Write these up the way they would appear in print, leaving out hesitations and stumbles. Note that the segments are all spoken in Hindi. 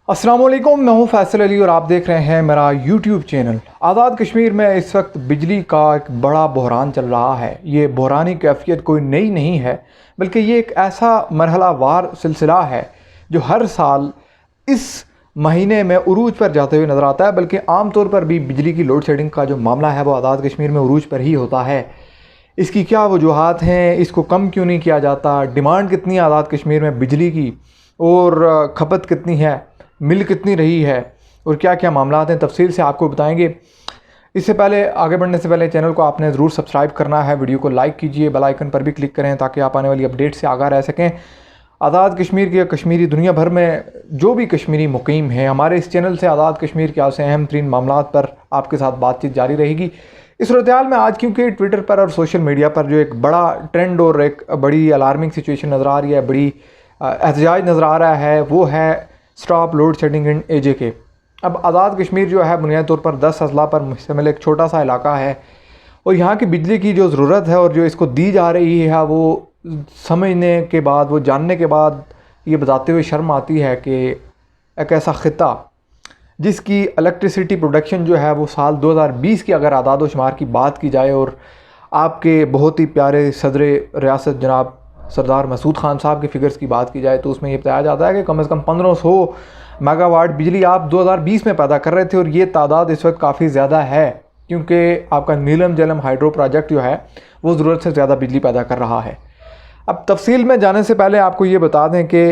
अस्सलाम वालेकुम, मैं हूं फैसल अली और आप देख रहे हैं मेरा यूट्यूब चैनल। आज़ाद कश्मीर में इस वक्त बिजली का एक बड़ा बहरान चल रहा है। ये बहरानी कैफियत कोई नई नहीं है, बल्कि ये एक ऐसा मरहलावार सिलसिला है जो हर साल इस महीने में उरूज पर जाते हुए नज़र आता है। बल्कि आम तौर पर भी बिजली की लोड शेडिंग का जो मामला है वो आज़ाद कश्मीर में उरूज पर ही होता है। इसकी क्या वजूहात हैं, इसको कम क्यों नहीं किया जाता, डिमांड कितनी है आज़ाद कश्मीर में बिजली की और खपत कितनी है, मिल कितनी रही है और क्या क्या मामला हैं, तफसील से आपको बताएंगे। इससे पहले आगे बढ़ने से पहले चैनल को आपने ज़रूर सब्सक्राइब करना है, वीडियो को लाइक कीजिए, बेल आइकन पर भी क्लिक करें ताकि आप आने वाली अपडेट से आगाह रह सकें। आज़ाद कश्मीर के कश्मीरी दुनिया भर में जो भी कश्मीरी मुकीम हैं, हमारे इस चैनल से आज़ाद कश्मीर के ऐसे अहम तरीन मामला पर आपके साथ बातचीत जारी रहेगी। इस सूरत में आज क्योंकि ट्विटर पर और सोशल मीडिया पर जो एक बड़ा ट्रेंड और एक बड़ी अलार्मिंग सिचुएशन नज़र आ रही है, बड़ी एहतजाज नज़र आ रहा है, वो है स्टॉप लोड शेडिंग इन AJK। अब आज़ाद कश्मीर जो है बुनियादी तौर पर 10 अजला पर मुश्तमिल एक छोटा सा इलाका है और यहाँ की बिजली की जो ज़रूरत है और जो इसको दी जा रही है वो समझने के बाद, वो जानने के बाद ये बताते हुए शर्म आती है कि एक ऐसा ख़िता जिसकी इलेक्ट्रिसिटी प्रोडक्शन जो है वो साल 2020 की अगर आदाद व शुमार की बात की जाए और आपके बहुत ही प्यारे सदर रियासत जनाब सरदार मसूद खान साहब के फिगर्स की बात की जाए तो उसमें ये बताया जाता है कि कम से कम 1500 मेगावाट बिजली आप 2020 में पैदा कर रहे थे और ये तादाद इस वक्त काफ़ी ज़्यादा है क्योंकि आपका नीलम जलम हाइड्रो प्रोजेक्ट जो है वो ज़रूरत से ज़्यादा बिजली पैदा कर रहा है। अब तफसील में जाने से पहले आपको ये बता दें कि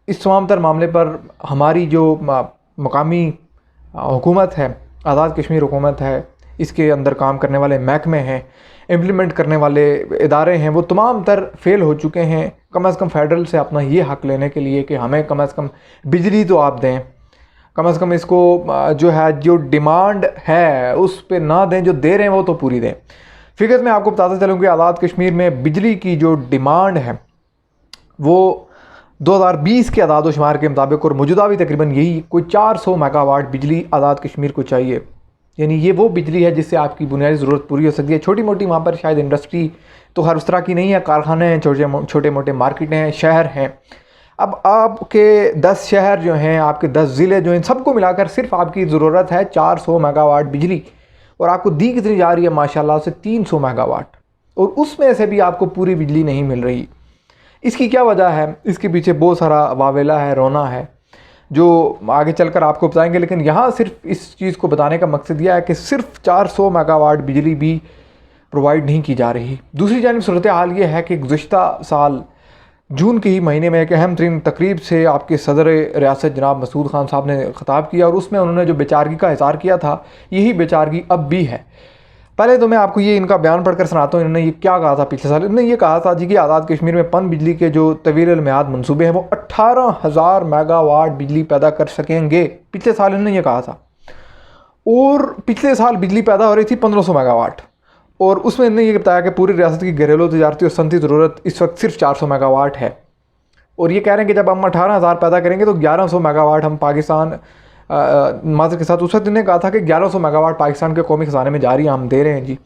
इस तमाम तर मामले पर हमारी जो मकामी हुकूमत है, आज़ाद कश्मीर हुकूमत है, इसके अंदर काम करने वाले महकमे हैं, इम्प्लीमेंट करने वाले इदारे हैं, वो तमाम तर फेल हो चुके हैं कम से कम फेडरल से अपना ये हक़ लेने के लिए कि हमें कम से कम बिजली तो आप दें, कम से कम इसको जो है जो डिमांड है उस पे ना दें, जो दे रहे हैं वो तो पूरी दें। फिगर्स में आपको बताता चलूँ कि आज़ाद कश्मीर में बिजली की जो डिमांड है वो 2020 के आदाद शुमार के मुताबिक और मौजूदा भी तकरीबन यही कोई 400 मेगावाट बिजली आज़ाद कश्मीर को चाहिए। यानी ये वो बिजली है जिससे आपकी बुनियादी ज़रूरत पूरी हो सकती है। छोटी मोटी वहाँ पर शायद इंडस्ट्री तो हर उस तरह की नहीं है, कारखाने हैं, छोटे मोटे मार्केटें हैं, शहर हैं। अब आपके 10 शहर जो हैं, आपके 10 ज़िले जो हैं, सबको मिलाकर सिर्फ आपकी ज़रूरत है 400 मेगावाट बिजली और आपको दी कितनी जा रही है माशाल्लाह से 300 मेगावाट और उसमें से भी आपको पूरी बिजली नहीं मिल रही। इसकी क्या वजह है? इसके पीछे बहुत सारा वावेला है, रोना है, जो आगे चलकर आपको बताएंगे। लेकिन यहाँ सिर्फ इस चीज़ को बताने का मकसद यह है कि सिर्फ 400 मेगावाट बिजली भी प्रोवाइड नहीं की जा रही। दूसरी जानिब सूरत हाल ये है कि गुज़श्ता साल जून के ही महीने में एक अहम तरीन तकरीब से आपके सदर रियासत जनाब मसूद खान साहब ने ख़िताब किया और उसमें उन्होंने जो बेचारगी का इज़हार किया था, यही बेचारगी अब भी है। पहले तो मैं आपको ये इनका बयान पढ़कर सुनाता हूँ। इन्होंने ये क्या कहा था पिछले साल। इन्होंने ये कहा था जी कि आज़ाद कश्मीर में पन बिजली के जो तवील मियाद मनसूबे हैं वो 18,000 मेगावाट बिजली पैदा कर सकेंगे। पिछले साल इन्होंने ये कहा था और पिछले साल बिजली पैदा हो रही थी 1500 मेगावाट और उसमें इन्होंने ये बताया कि पूरी रियासत की घरेलू तजारती और सनती ज़रूरत इस वक्त सिर्फ 400 मेगावाट है और ये कह रहे हैं कि जब हम 18,000 पैदा करेंगे तो 1100 मेगावाट हम पाकिस्तान माजर के साथ उस वक्त इन्होंने कहा था कि 1100 मेगावाट पाकिस्तान के कौमी ख़जाने में जा रही है, हम दे रहे हैं जी,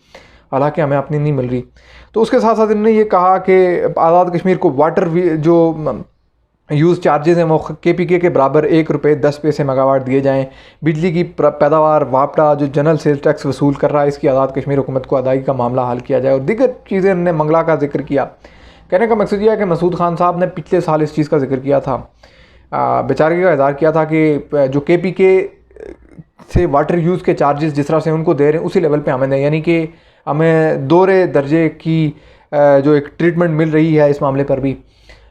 हालांकि हमें अपनी नहीं मिल रही। तो उसके साथ साथ इन्होंने ये कहा कि आज़ाद कश्मीर को वाटर जो यूज़ चार्जेज़ हैं वो KPK के बराबर 1 रुपये 10 पैसे मेगावाट दिए जाएँ। बिजली की पैदावार वापटा जो जनरल सेल्स टैक्स वसूल कर रहा है, इसकी आज़ाद कश्मीर हुकूमत को अदायगी का मामला हल किया जाए और दीगर चीज़ें इन्होंने मंगला का जिक्र किया। कहने का मकसद यह है कि मसूद खान साहब ने पिछले साल इस चीज़ का जिक्र किया था, बेचारगी का इज़हार किया था कि जो KPK से वाटर यूज़ के चार्जेस जिस तरह से उनको दे रहे हैं उसी लेवल पे हमें दें, यानी कि हमें दोहरे दर्जे की जो एक ट्रीटमेंट मिल रही है इस मामले पर भी,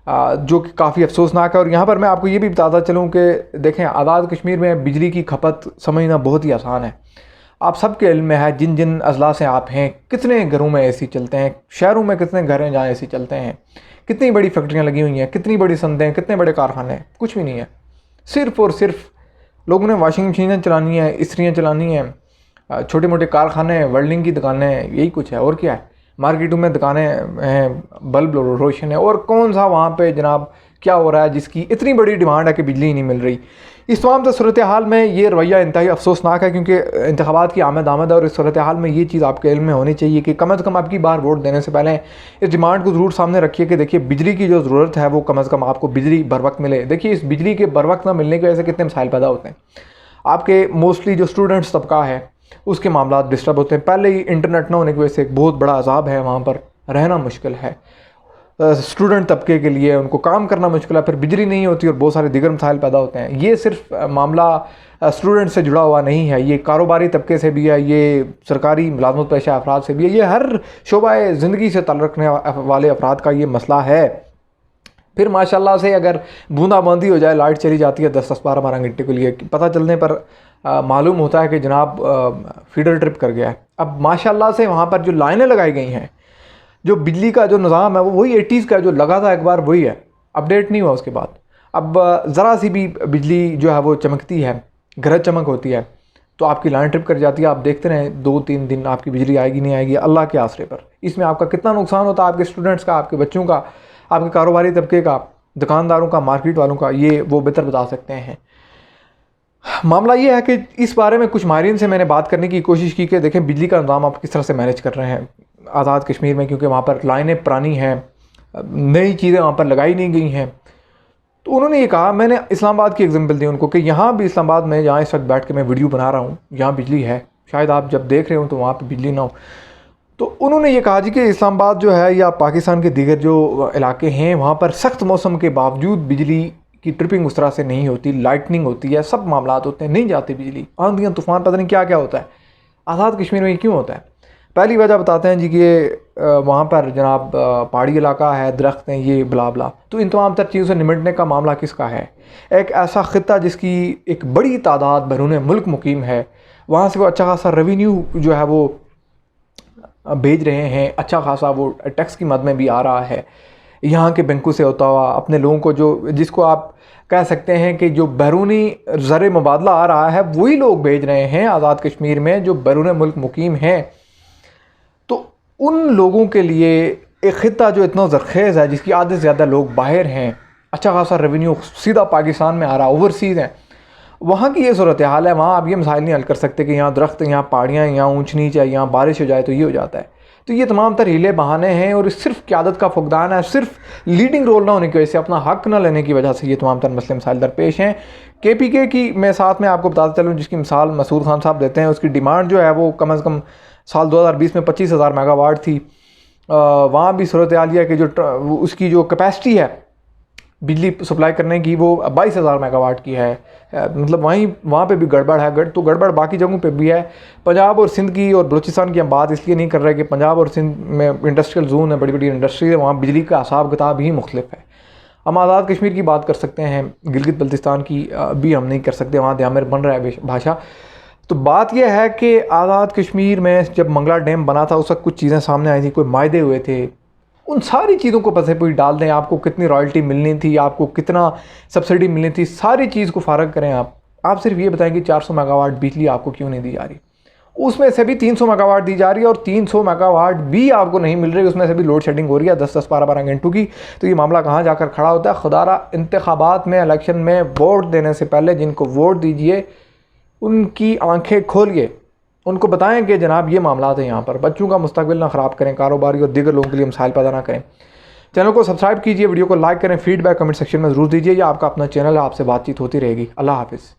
जो कि काफ़ी अफसोसनाक है। और यहाँ पर मैं आपको ये भी बताता चलूँ कि देखें, आज़ाद कश्मीर में बिजली की खपत समझना बहुत ही आसान है। आप सबके इल्म में है, जिन जिन अजला से आप हैं, कितने घरों में AC चलते हैं, शहरों में कितने घर हैं जहाँ AC चलते हैं, कितनी बड़ी फैक्ट्रियाँ लगी हुई हैं, कितनी बड़ी सनतें, कितने बड़े कारखाने हैं, कुछ भी नहीं है। सिर्फ़ और सिर्फ लोगों ने वॉशिंग मशीनें चलानी है, इस्त्रियाँ चलानी हैं, छोटे मोटे कारखाने, वेल्डिंग की दुकानें, यही कुछ है। और क्या है? मार्केटों में दुकानें हैं, बल्ब रोशन है और कौन सा वहाँ पे जनाब क्या हो रहा है जिसकी इतनी बड़ी डिमांड है कि बिजली ही नहीं मिल रही। इस तमाम सूरत हाल में ये रवैया इंतहाई अफसोसनाक है, क्योंकि इंतखाबात की आमद है और इस सूरत हाल में ये चीज़ आपके इल्म में होनी चाहिए कि कम अज़ कम आपकी बार वोट देने से पहले इस डिमांड को ज़रूर सामने रखिए कि देखिए बिजली की जो ज़रूरत है वो कम अज़ कम आपको बिजली बर वक्त मिले। देखिए इस बिजली के बर वक्त ना मिलने की वजह से कितने मसाइल पैदा होते हैं। आपके मोस्टली जो स्टूडेंट्स तबका है उसके मामला डिस्टर्ब होते हैं। पहले ही इंटरनेट ना होने की वजह से एक बहुत बड़ा अजाब है, वहाँ पर रहना मुश्किल है स्टूडेंट तबके के लिए, उनको काम करना मुश्किल है, फिर बिजली नहीं होती और बहुत सारे दीगर मसाइल पैदा होते हैं। ये सिर्फ मामला स्टूडेंट से जुड़ा हुआ नहीं है, ये कारोबारी तबके से भी है, ये सरकारी मुलाजमत पेशा अफराद से भी है, ये हर शोबा ज़िंदगी से ताल्लुक़ रखने वाले अफराद का ये मसला है। फिर माशाल्लाह से अगर बूंदाबांदी हो जाए, लाइट चली जाती है 10-10 12-12 घंटे के लिए, पता चलने पर मालूम होता है कि जनाब फीडर ट्रिप कर गया है। अब माशाल्लाह से वहाँ पर जो लाइनें लगाई गई हैं, जो बिजली का जो निज़ाम है वो वही 80s का जो लगा था एक बार वही है, अपडेट नहीं हुआ उसके बाद। अब ज़रा सी भी बिजली जो है वो चमकती है, गरज चमक होती है तो आपकी लाइन ट्रिप कर जाती है। आप देखते रहें 2-3 दिन आपकी बिजली आएगी नहीं आएगी, अल्लाह के आसरे पर। इसमें आपका कितना नुकसान होता है, आपके स्टूडेंट्स का, आपके बच्चों का, आपके कारोबारी तबके का, दुकानदारों का, मार्केट वालों का, ये वो बेहतर बता सकते हैं। मामला ये है कि इस बारे में कुछ माहिरीन से मैंने बात करने की कोशिश की कि देखें बिजली का निज़ाम आप किस तरह से मैनेज कर रहे हैं आज़ाद कश्मीर में, क्योंकि वहाँ पर लाइनें पुरानी हैं, नई चीज़ें वहाँ पर लगाई नहीं गई हैं। तो उन्होंने ये कहा, मैंने इस्लामाबाद की एग्जांपल दी उनको कि यहाँ भी इस्लामाबाद में जहाँ इस वक्त बैठ के मैं वीडियो बना रहा हूँ, यहाँ बिजली है, शायद आप जब देख रहे हो तो वहाँ पर बिजली ना हो। तो उन्होंने ये कहा जी कि इस्लामाबाद जो है या पाकिस्तान के दीगर जो इलाके हैं वहाँ पर सख्त मौसम के बावजूद बिजली की ट्रिपिंग उस तरह से नहीं होती, लाइटनिंग होती है, सब मामलात होते हैं, नहीं जाती बिजली, आंधियाँ तूफ़ान, पता नहीं क्या क्या होता है। आज़ाद कश्मीर में क्यों होता है? पहली वजह बताते हैं जी कि वहाँ पर जनाब पहाड़ी इलाका है, दरख्त हैं, ये बला बला। तो इन तमाम तर चीज़ों से निमटने का मामला किसका है? एक ऐसा ख़ित्ता जिसकी एक बड़ी तादाद बैरून मुल्क मुकीम है, वहाँ से वो अच्छा खासा रेवेन्यू जो है वो भेज रहे हैं, अच्छा खासा वो टैक्स की मद में भी आ रहा है, यहाँ के बैंकों से होता हुआ अपने लोगों को, जो जिसको आप कह सकते हैं कि जो बैरूनी ज़र मुबादला आ रहा है वही लोग भेज रहे हैं आज़ाद कश्मीर में जो बैरून मुल्क मुकीम हैं। तो उन लोगों के लिए एक ख़ित्ता जो इतना ज़रखेज़ है, जिसकी आधे से ज़्यादा लोग बाहर हैं, अच्छा खासा रेवेन्यू सीधा पाकिस्तान में आ रहा, ओवरसीज़ हैं, वहाँ की ये सूरत हाल है। वहाँ आप ये मसाइल नहीं हल कर सकते कि यहाँ दरख्त, यहाँ पहाड़ियाँ, यहाँ ऊँच नीच है, यहाँ बारिश हो जाए तो ये हो जाता है। तो ये तमाम तर हीले बहाने हैं और सिर्फ क़यादत का फुकदान है, सिर्फ लीडिंग रोल ना होने की वजह से, अपना हक़ ना लेने की वजह से ये तमाम तर मसले मसाइल दरपेश हैं। KPK की मैं साथ में आपको बताता चलूँ, जिसकी मिसाल मसूद खान साहब देते हैं, उसकी डिमांड जो है वो कम अज़ कम साल 2020 में 25,000 मेगावाट थी। वहाँ भी सूरत हाल ये है कि जो उसकी जो कैपेसिटी है बिजली सप्लाई करने की वो 22,000 मेगावाट की है। मतलब वहाँ पे भी गड़बड़ है, तो गड़बड़ बाकी जगहों पे भी है। पंजाब और सिंध की और बलूचिस्तान की हम बात इसलिए नहीं कर रहे कि पंजाब और सिंध में इंडस्ट्रियल जोन है, बड़ी बड़ी इंडस्ट्री है, वहाँ बिजली का हिसाब किताब ही मुख्तलिफ है। हम आज़ाद कश्मीर की बात कर सकते हैं, गिलगित बल्तिस्तान की भी हम नहीं कर सकते, वहाँ दामिर बन रहा है भाषा। तो बात यह है कि आज़ाद कश्मीर में जब मंगला डैम बना था उस वक्त कुछ चीज़ें सामने आई थी, कोई मायदे हुए थे, उन सारी चीज़ों को पसे पूरी डाल दें, आपको कितनी रॉयल्टी मिलनी थी, आपको कितना सब्सिडी मिलनी थी, सारी चीज़ को फ़ारग करें। आप सिर्फ ये बताएं कि 400 मेगावाट बिजली आपको क्यों नहीं दी जा रही, उसमें से भी 300 मेगावाट दी जा रही है और 300 मेगावाट भी आपको नहीं मिल रही, उसमें से भी लोड शेडिंग हो रही है 10-10 12-12 घंटों की। तो ये मामला कहाँ जाकर खड़ा होता है? खुदारा इंतखाबात में, इलेक्शन में वोट देने से पहले जिनको वोट दीजिए उनकी आंखें खोलिए, उनको बताएं कि जनाब ये मामला है, यहाँ पर बच्चों का मुस्तकबिल ना ख़राब करें, कारोबारी और दीगर लोगों के लिए मसाइल पैदा ना करें। चैनल को सब्सक्राइब कीजिए, वीडियो को लाइक करें, फीडबैक कमेंट सेक्शन में ज़रूर दीजिए। ये आपका अपना चैनल है, आपसे बातचीत होती रहेगी। अल्लाह हाफ़िज़।